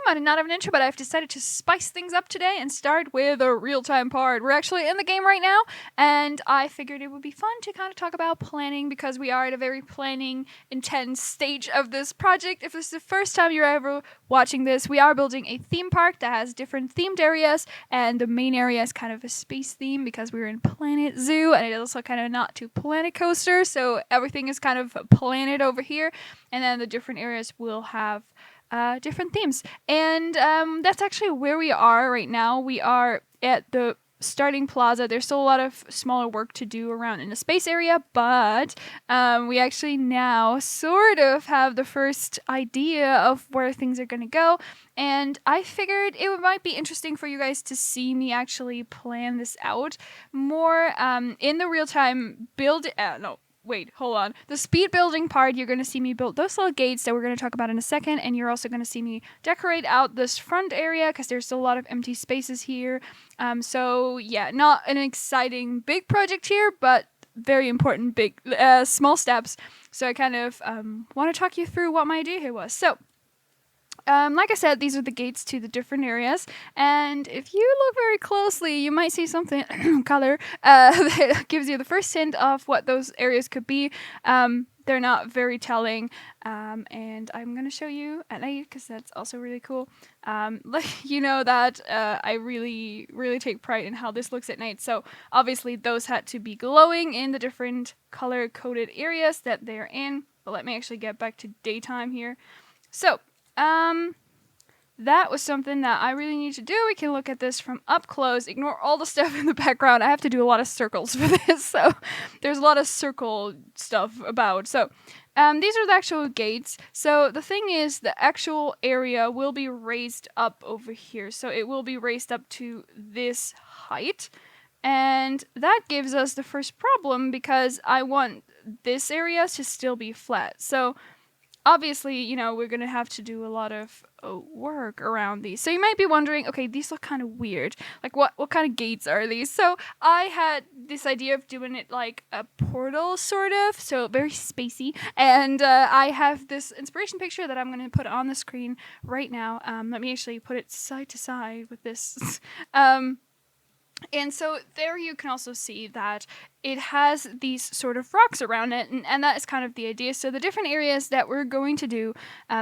I did not have an intro, but I've decided to spice things up today and start with a real-time part. We're actually in the game right now, and I figured it would be fun to kind of talk about planning because we are at a very planning intense stage of this project. If this is the first time you're ever watching this, we are building a theme park that has different themed areas, and the main area is kind of a space theme because we're in Planet Zoo, and it is also kind of not too Planet Coaster, so everything is kind of planet over here, and then the different areas will have different themes. And that's actually where we are right now. We are at the starting plaza. There's still a lot of smaller work to do around in the space area, but we actually now sort of have the first idea of where things are going to go. And I figured it might be interesting for you guys to see me actually plan this out more in the real-time build. Wait, hold on. The speed building part, you're going to see me build those little gates that we're going to talk about in a second, and you're also going to see me decorate out this front area because there's still a lot of empty spaces here. So yeah, not an exciting big project here, but very important big small steps. So I kind of want to talk you through what my idea here was. So like I said, these are the gates to the different areas, and if you look very closely, you might see something color that gives you the first hint of what those areas could be. They're not very telling, and I'm gonna show you at night because that's also really cool. You know that I really take pride in how this looks at night, so obviously those had to be glowing in the different color-coded areas that they're in. But let me actually get back to daytime here. So that was something that I really need to do. We can look at this from up close. Ignore all the stuff in the background. I have to do a lot of circles for this, so there's a lot of circle stuff about. So these are the actual gates. So the thing is, the actual area will be raised up over here. So it will be raised up to this height. And that gives us the first problem because I want this area to still be flat. So obviously, you know, we're going to have to do a lot of work around these. So you might be wondering, okay, these look kind of weird. Like, what kind of gates are these? So I had this idea of doing it like a portal, sort of. So very spacey. And I have this inspiration picture that I'm going to put on the screen right now. Let me actually put it side to side with this. And so there you can also see that it has these sort of rocks around it, and that is kind of the idea. So the different areas that we're going to do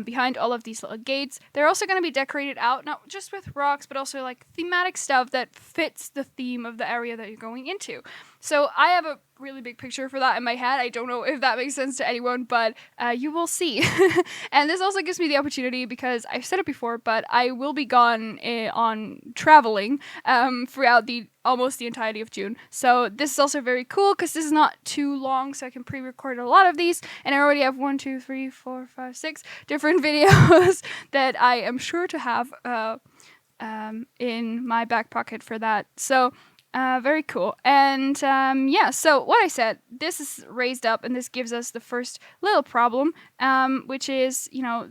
behind all of these little gates, they're also going to be decorated out, not just with rocks, but also like thematic stuff that fits the theme of the area that you're going into. So I have a really big picture for that in my head. I don't know if that makes sense to anyone, but you will see. And this also gives me the opportunity, because I've said it before, but I will be gone on traveling throughout almost the entirety of June. So this is also very cool because this is not too long, so I can pre-record a lot of these, and I already have 1, 2, 3, 4, 5, 6 different videos that I am sure to have in my back pocket for that. So very cool. And yeah, so what I said, this is raised up, and this gives us the first little problem, which is, you know,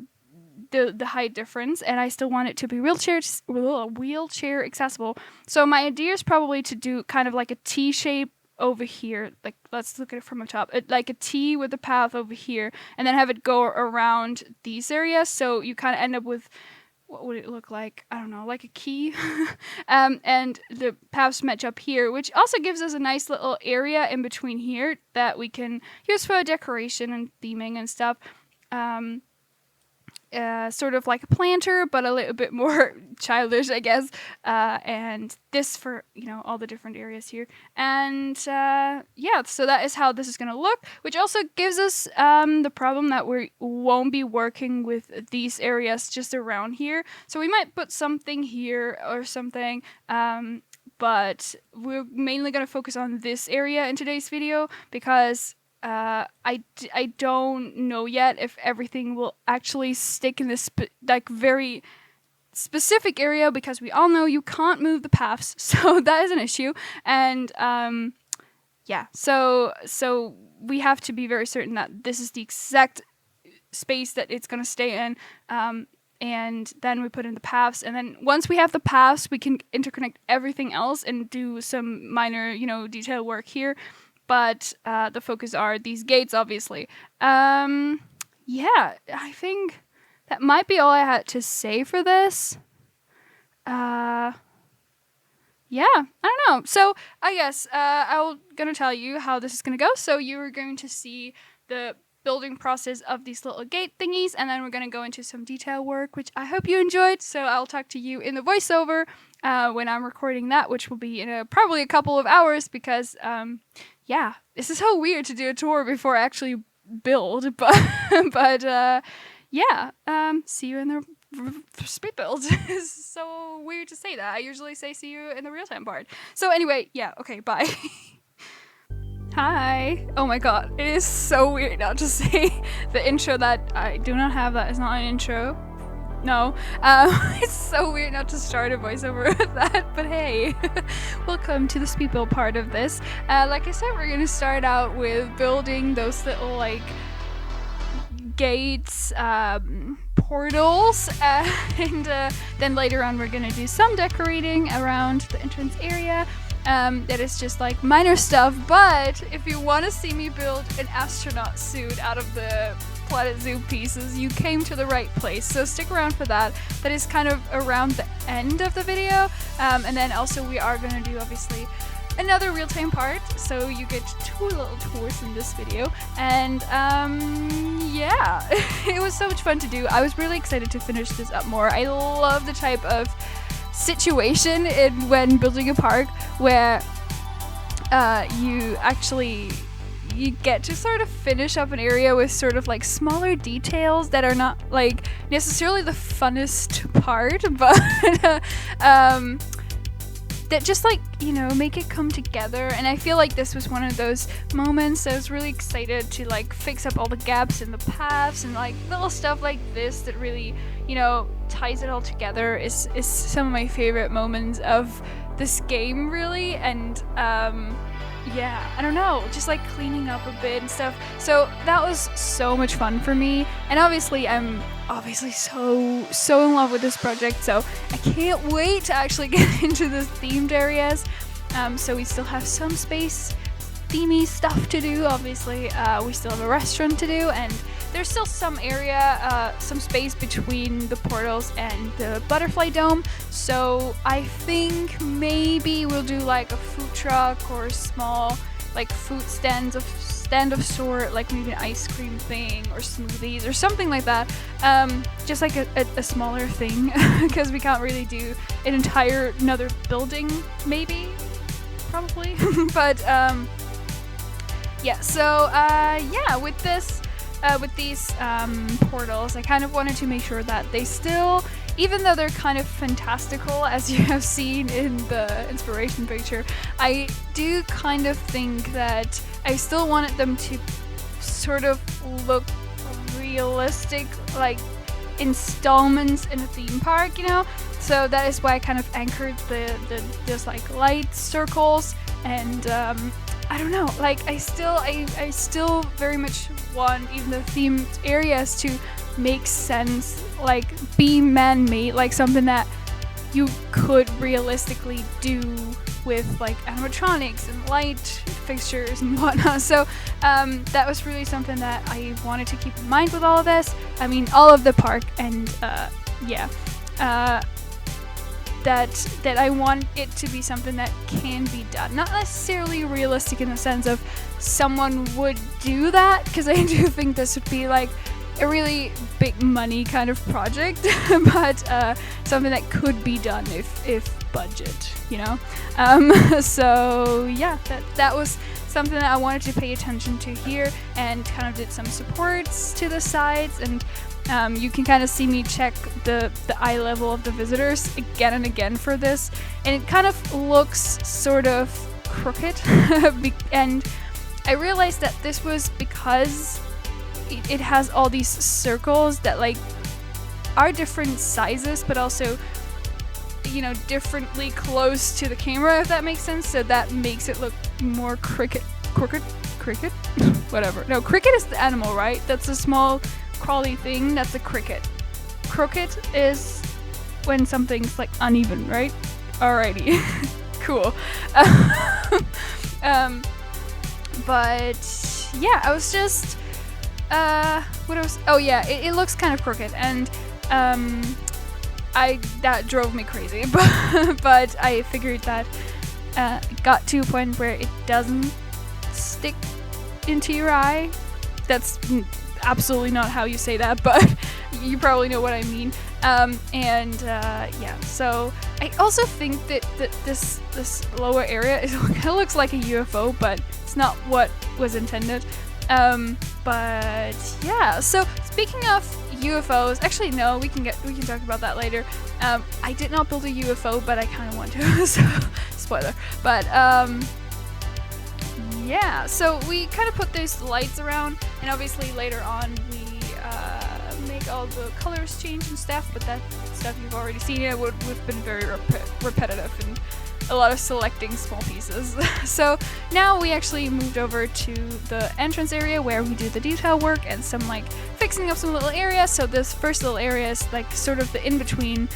the height difference, and I still want it to be wheelchair accessible. So my idea is probably to do kind of like a T shape over here. Like, let's look at it from the top. Like a T with a path over here, and then have it go around these areas. So you kind of end up with, what would it look like? I don't know, like a key. And the paths match up here, which also gives us a nice little area in between here that we can use for decoration and theming and stuff. Sort of like a planter, but a little bit more childish, I guess. And this for, you know, all the different areas here. And yeah, so that is how this is going to look, which also gives us the problem that we won't be working with these areas just around here. So we might put something here or something, but we're mainly going to focus on this area in today's video because I don't know yet if everything will actually stick in this like very specific area, because we all know you can't move the paths, so that is an issue. And yeah, so we have to be very certain that this is the exact space that it's going to stay in. And then we put in the paths, and then once we have the paths, we can interconnect everything else and do some minor, you know, detail work here. But the focus are these gates, obviously. Yeah, I think that might be all I had to say for this. Yeah, I don't know. So I guess I'm gonna tell you how this is gonna go. So you are going to see the building process of these little gate thingies, and then we're gonna go into some detail work, which I hope you enjoyed. So I'll talk to you in the voiceover when I'm recording that, which will be in probably a couple of hours, because yeah, this is so weird to do a tour before I actually build, but yeah, see you in the speed build. It's so weird to say that. I usually say see you in the real time part. So anyway, yeah, okay, bye. Hi. Oh my god, it is so weird now to say the intro that I do not have. That is not an intro. No. It's so weird not to start a voiceover with that, but hey. Welcome to the speed build part of this. Like I said, we're gonna start out with building those little like gates, portals, and then later on we're gonna do some decorating around the entrance area. That is just like minor stuff, but if you want to see me build an astronaut suit out of the Planet Zoo pieces, you came to the right place, so stick around for that. That is kind of around the end of the video, and then also we are gonna do obviously another real-time part, so you get 2 little tours in this video, and yeah, it was so much fun to do. I was really excited to finish this up more. I love the type of situation when building a park where you get to sort of finish up an area with sort of like smaller details that are not like necessarily the funnest part, but that just like, you know, make it come together. And I feel like this was one of those moments. I was really excited to like fix up all the gaps in the paths and like little stuff like this that really, you know, ties it all together. Is some of my favorite moments of this game, really. And yeah, I don't know, just like cleaning up a bit and stuff. So that was so much fun for me, and obviously I'm so in love with this project, so I can't wait to actually get into the themed areas. So we still have some space themey stuff to do. Obviously we still have a restaurant to do, and there's still some area, some space between the portals and the butterfly dome. So I think maybe we'll do like a food truck or a small like food stand of sort, like maybe an ice cream thing or smoothies or something like that. Just like a smaller thing, because we can't really do an entire another building, maybe, probably. But yeah, so yeah, with this with these portals, I kind of wanted to make sure that they still, even though they're kind of fantastical, as you have seen in the inspiration picture, I do kind of think that I still wanted them to sort of look realistic, like installments in a theme park, you know? So that is why I kind of anchored those like light circles, and I don't know, like I still very much want even the themed areas to make sense, like be man-made, like something that you could realistically do with like animatronics and light fixtures and whatnot. So that was really something that I wanted to keep in mind with all of this. I mean, all of the park, and yeah, that I want it to be something that can be done. Not necessarily realistic in the sense of someone would do that, because I do think this would be like a really big money kind of project, but something that could be done if budget, you know? So yeah, that was something that I wanted to pay attention to here, and kind of did some supports to the sides, and you can kind of see me check the eye level of the visitors again and again for this, and it kind of looks sort of crooked. And I realized that this was because it has all these circles that like are different sizes, but also, you know, differently close to the camera, if that makes sense. So that makes it look more crooked. Whatever. No, cricket is the animal, right? That's a small crawly thing. That's a cricket. Crooked is when something's like uneven, right? Alrighty. Cool. But yeah, I was just what else? Oh yeah, it looks kind of crooked, and that drove me crazy. But I figured that it got to a point where it doesn't stick into your eye. That's absolutely not how you say that, but you probably know what I mean. Yeah, so I also think that this lower area it looks like a UFO, but it's not what was intended. But yeah, so speaking of UFOs, actually no, we can talk about that later. I did not build a UFO, but I kind of want to, so spoiler. But yeah, so we kind of put those lights around, and obviously later on we make all the colors change and stuff, but that stuff you've already seen. It would have been very repetitive and a lot of selecting small pieces. So now we actually moved over to the entrance area where we do the detail work and some like fixing up some little areas. So this first little area is like sort of the in-between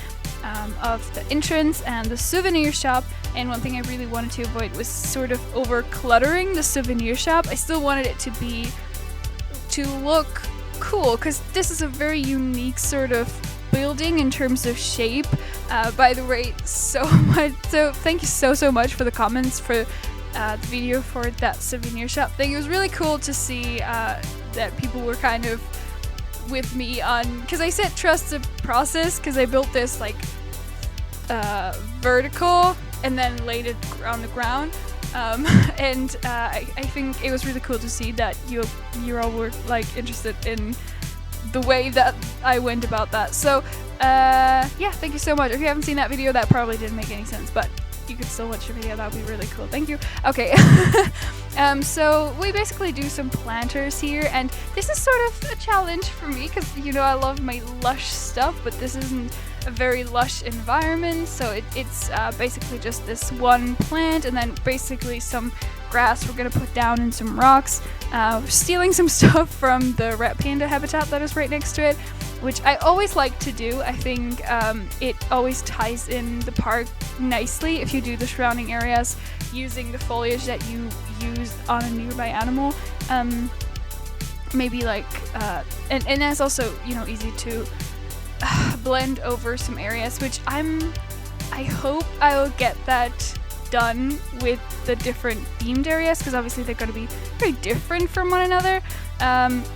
of the entrance and the souvenir shop, and one thing I really wanted to avoid was sort of over cluttering the souvenir shop. I still wanted it to look cool, because this is a very unique sort of building in terms of shape. By the way, so thank you so much for the comments for the video for that souvenir shop thing. It was really cool to see that people were kind of with me on, because I said trust the process, because I built this like vertical and then laid it on the ground. I think it was really cool to see that you all were like interested in the way that I went about that. So yeah, thank you so much. If you haven't seen that video, that probably didn't make any sense, but you could still watch the video. That would be really cool. Thank you. Okay. So we basically do some planters here, and this is sort of a challenge for me because, you know, I love my lush stuff, but this isn't a very lush environment. So it's basically just this one plant and then basically some grass we're gonna put down and some rocks. We're stealing some stuff from the red panda habitat that is right next to it, which I always like to do. I think it always ties in the park nicely if you do the surrounding areas using the foliage that you used on a nearby animal. Maybe like, and it's also, you know, easy to blend over some areas, which I hope I will get that done with the different themed areas, because obviously they're going to be very different from one another.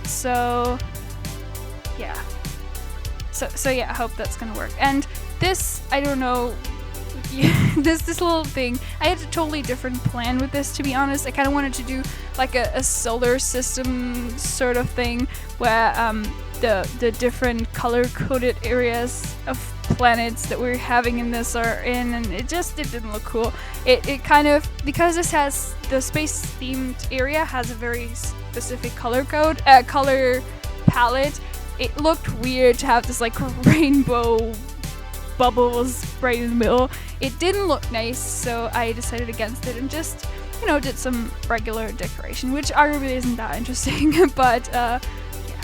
So yeah. So yeah, I hope that's gonna work. And this, I don't know, this little thing, I had a totally different plan with this, to be honest. I kind of wanted to do like a solar system sort of thing where the different color-coded areas of planets that we're having in this are in, and it didn't look cool. It kind of, because this has, the space-themed area has a very specific color palette, it looked weird to have this like rainbow bubbles right in the middle. It didn't look nice, so I decided against it and just, you know, did some regular decoration, which arguably isn't that interesting, but yeah,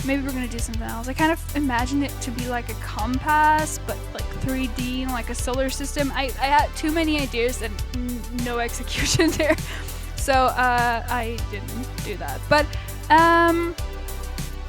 maybe we're gonna do something else. I kind of imagined it to be like a compass, but like 3D and like a solar system. I had too many ideas and no execution there, so I didn't do that. But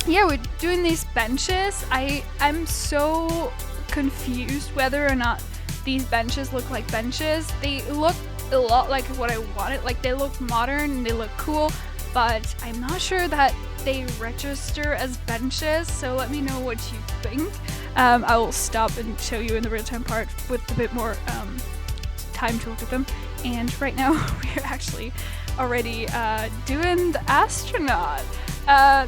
yeah, we're doing these benches. I'm so confused whether or not these benches look like benches. They look a lot like what I wanted. Like, they look modern and they look cool, but I'm not sure that they register as benches, so let me know what you think. I will stop and show you in the real-time part with a bit more time to look at them. And right now we're actually already doing the astronaut.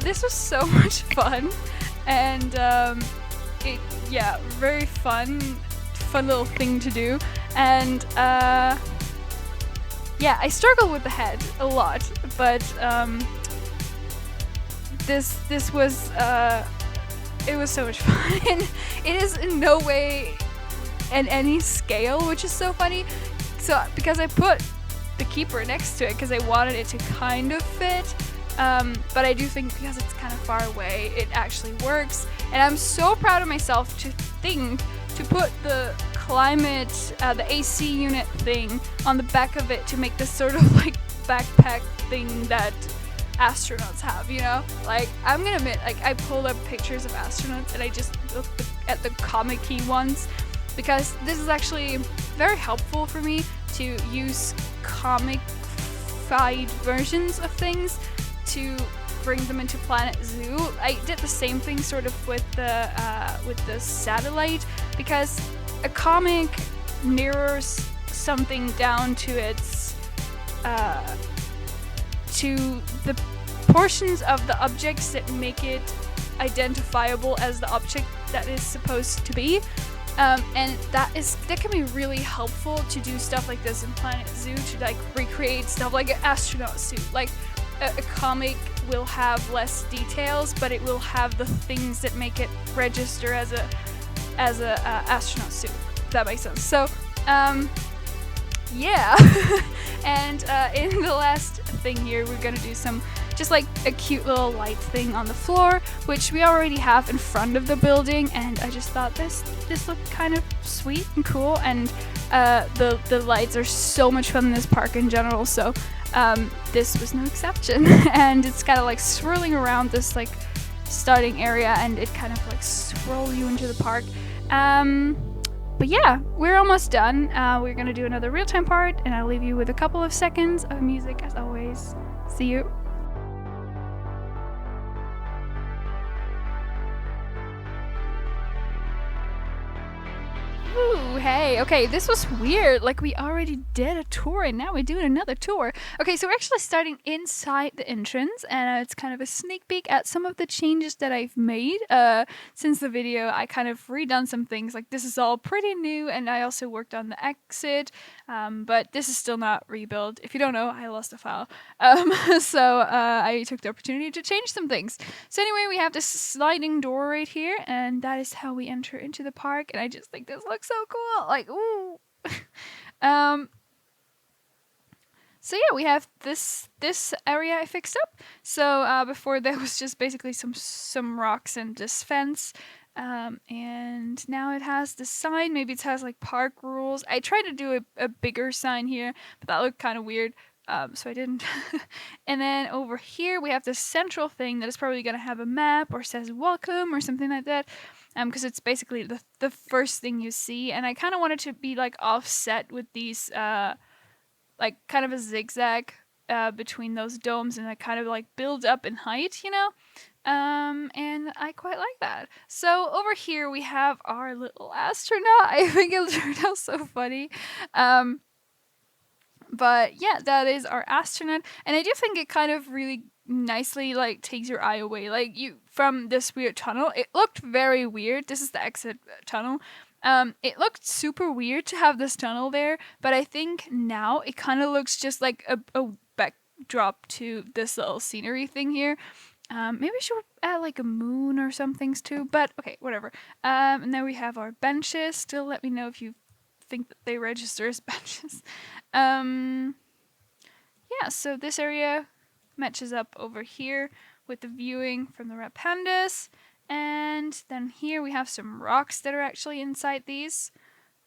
This was so much fun, and yeah, very fun little thing to do. And yeah, I struggled with the head a lot, but this was it was so much fun. And it is in no way in any scale, which is so funny. So because I put the keeper next to it because I wanted it to kind of fit. But I do think because it's kind of far away, it actually works. And I'm so proud of myself to put the climate, the AC unit thing on the back of it to make this sort of like backpack thing that astronauts have, you know? Like, I'm gonna admit, like, I pulled up pictures of astronauts and I just looked at the comic-y ones because this is actually very helpful for me to use comic-fied versions of things to bring them into Planet Zoo. I did the same thing sort of with the satellite because a comic mirrors something down to its to the portions of the objects that make it identifiable as the object that is supposed to be. And that can be really helpful to do stuff like this in Planet Zoo, to like recreate stuff like an astronaut suit. Like a comic will have less details, but it will have the things that make it register as a astronaut suit. If that makes sense. So, yeah. And in the last thing here, we're gonna do some just like a cute little light thing on the floor, which we already have in front of the building, and I just thought this looked kind of sweet and cool, and the lights are so much fun in this park in general, so this was no exception. And it's kind of like swirling around this like starting area, and it kind of like swirl you into the park. But yeah, we're almost done. We're gonna do another real-time part, and I'll leave you with a couple of seconds of music as always. See you. Ooh, hey, okay, this was weird. Like, we already did a tour and now we're doing another tour. Okay, so we're actually starting inside the entrance, and it's kind of a sneak peek at some of the changes that I've made since the video. I kind of redone some things. Like, this is all pretty new, and I also worked on the exit, but this is still not rebuild. If you don't know, I lost a file. So I took the opportunity to change some things. So anyway, we have this sliding door right here, and that is how we enter into the park, and I just think this looks so cool. Like, ooh. So yeah, we have this area I fixed up. So before there was just basically some rocks and this fence. And now it has the sign. Maybe it has like park rules. I tried to do a bigger sign here, but that looked kind of weird. So I didn't. And then over here we have this central thing that is probably going to have a map or says welcome or something like that. Because it's basically the first thing you see. And I kind of wanted to be like offset with these, like kind of a zigzag between those domes, and I kind of like build up in height, you know? And I quite like that. So over here we have our little astronaut. I think it turned out so funny. But yeah, that is our astronaut, and I do think it kind of really nicely like takes your eye away. Like, you from this weird tunnel, it looked very weird. This is the exit tunnel. It looked super weird to have this tunnel there, but I think now it kind of looks just like a backdrop to this little scenery thing here. Maybe I should add like a moon or some things too, but okay, whatever. And then we have our benches. Still let me know if you think that they register as benches. Yeah, so this area matches up over here with the viewing from the red pandas. And then here we have some rocks that are actually inside these.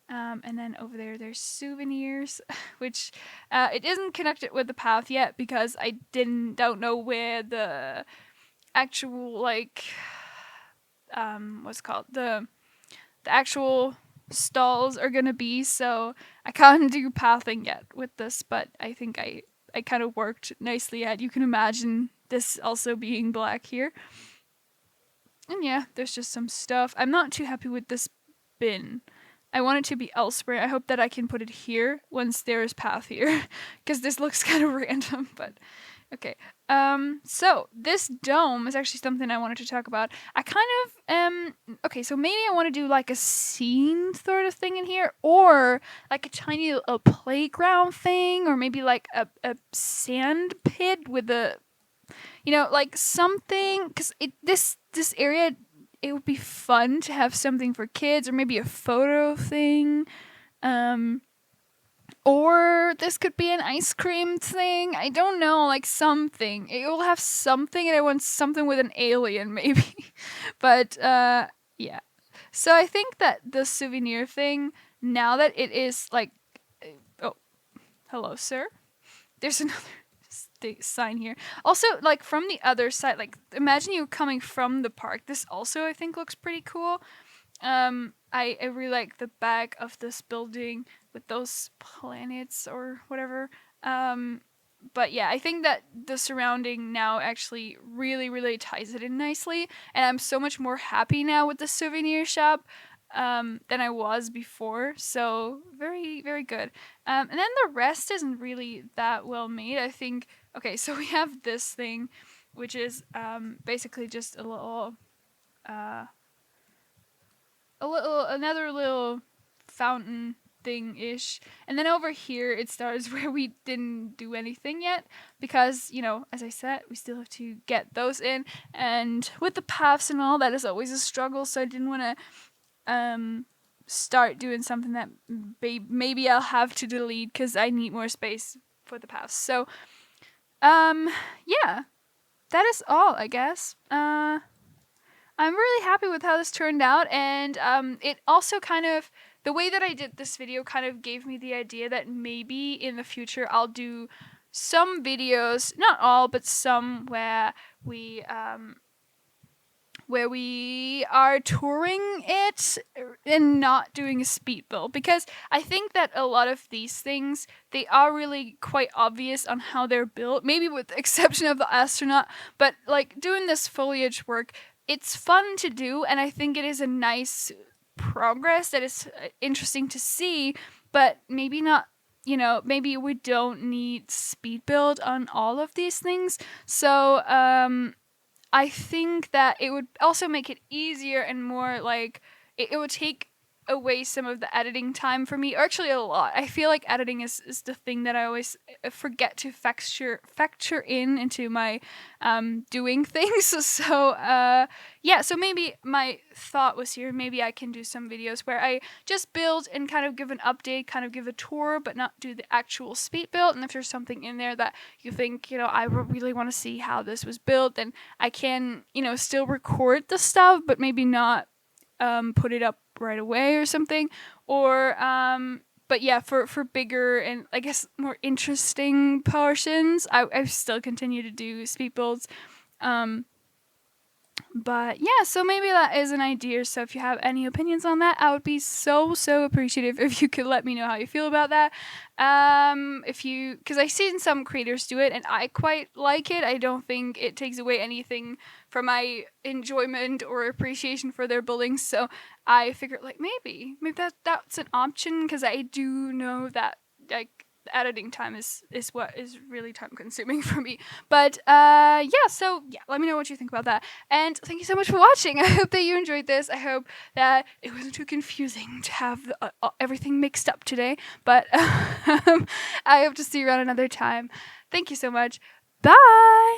And then over there, there's souvenirs, which it isn't connected with the path yet because I don't know where the actual, like, what's it called? The actual stalls are gonna be, so I can't do pathing yet with this, but I think I kind of worked nicely at. You can imagine this also being black here. And yeah, there's just some stuff. I'm not too happy with this bin. I want it to be elsewhere. I hope that I can put it here once there is path here, because this looks kind of random, but okay. So this dome is actually something I wanted to talk about. I kind of, okay, so maybe I want to do like a scene sort of thing in here, or like a tiny little playground thing, or maybe like a sand pit with a, you know, like something, because this area, it would be fun to have something for kids, or maybe a photo thing. Or this could be an ice cream thing. I don't know, like something. It will have something, and I want something with an alien, maybe. But, yeah. So I think that the souvenir thing, now that it is like... Oh, hello, sir. There's another... sign here. Also, like from the other side, like imagine you coming from the park. This also I think looks pretty cool. I really like the back of this building with those planets or whatever. But yeah, I think that the surrounding now actually really ties it in nicely, and I'm so much more happy now with the souvenir shop than I was before. So very good. And then the rest isn't really that well made. I think. Okay, so we have this thing, which is basically just uh, another little fountain thing ish. And then over here it starts where we didn't do anything yet because, as I said, we still have to get those in. And with the paths and all, that is always a struggle. So I didn't want to start doing something that maybe I'll have to delete because I need more space for the paths. So, yeah, that is all, I guess. I'm really happy with how this turned out, and it also kind of, the way that I did this video kind of gave me the idea that maybe in the future I'll do some videos, not all, but some where we are touring it and not doing a speed build, because I think that a lot of these things, they are really quite obvious on how they're built, maybe with the exception of the astronaut, but like doing this foliage work, it's fun to do, and I think it is a nice progress that is interesting to see, but maybe not, maybe we don't need speed build on all of these things. So I think that it would also make it easier and more like it would take away some of the editing time for me, or actually a lot. I feel like editing is the thing that I always forget to factor into my doing things. So yeah, so maybe my thought was here, maybe I can do some videos where I just build and kind of give an update, kind of give a tour, but not do the actual speed build. And if there's something in there that you think, I really want to see how this was built, then I can, still record the stuff, but maybe not put it up right away or something. Or but yeah, for bigger and I guess more interesting portions, I still continue to do speed builds. But yeah, so maybe that is an idea. So if you have any opinions on that, I would be so appreciative if you could let me know how you feel about that. Because I've seen some creators do it and I quite like it. I don't think it takes away anything from my enjoyment or appreciation for their buildings. So I figured like maybe that's an option, because I do know that like editing time is what is really time consuming for me. But yeah, so yeah, let me know what you think about that, and thank you so much for watching. I hope that you enjoyed this. I hope that it wasn't too confusing to have everything mixed up today, but I hope to see you around another time. Thank you so much. Bye.